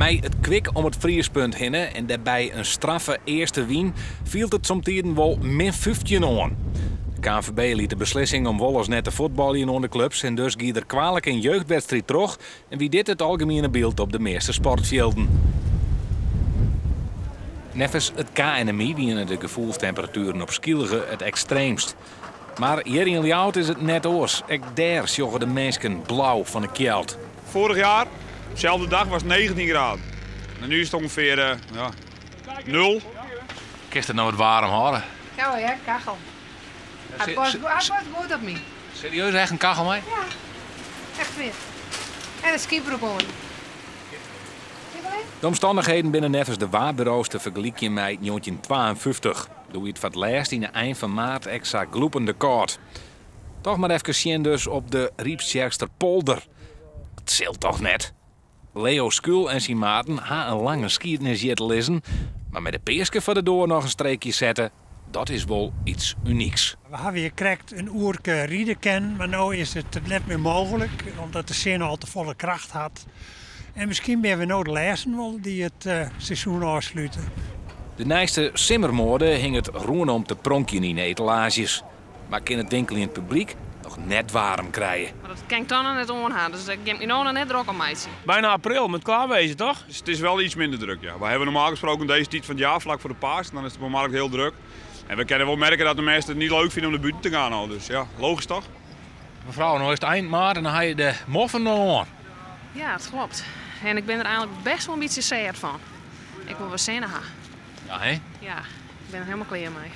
Mij het kwik om het vriespunt hinnen en daarbij een straffe eerste wien viel het somtijden wel min 15 aan. De KNVB liet de beslissing om Wollers net te voetballen onder de clubs en dus ging er kwalijk een jeugdwedstrijd terug en wie dit het algemene beeld op de meeste sportvelden. Neffens het KNMI wienen de gevoelstemperaturen op Skilge het extreemst. Maar hier in Ljouwert is het net oors. Ik daar sjoggen de mensen blauw van de kjeld. Vorig jaar, dezelfde dag, was het 19 graden. En nu is het ongeveer 0. Kist het nou wat warm houden? Ja, kachel. Hij past goed op me. Serieus, echt een kachel mee? Ja, echt weer. En een skibroek aan. De omstandigheden binnen neffens de waarbureaus te vergelijken met 1952. Doe je het voor het laatst in de eind van maart extra gloepende koud. Toch maar even zien dus op de Riepsjerkster polder. Het zelt toch net. Leo Skul en zijn maten ha een lange skiertnis te lezen, maar met de peerske voor de door nog een streekje zetten, dat is wel iets unieks. We hebben hier correct een oerke rieden kennen, maar nu is het net meer mogelijk, omdat de zin al te volle kracht had. En misschien ben we nou de laatste wel die het seizoen afsluiten. De nijste simmermoorde hing het roen om te pronkje in de etalages. Maar kan het winkel in het publiek nog net warm krijgen. Maar dat kan ik dan net omgaan, dus ik heb me nou net druk aan mij. Bijna april, moet klaar wezen toch? Dus het is wel iets minder druk, ja. We hebben normaal gesproken deze tijd van het jaar, vlak voor de paas, dan is het op de markt heel druk. En we kunnen wel merken dat de mensen het niet leuk vinden om naar buiten te gaan al. Dus ja, logisch toch? Mevrouw, nou is het eind maart en dan ga je de moffen nog aan. Ja, dat klopt. En ik ben er eigenlijk best wel een beetje zeer van. Ik wil wel zinnen gaan. Ja, hè? Ja, ik ben er helemaal klaar mee.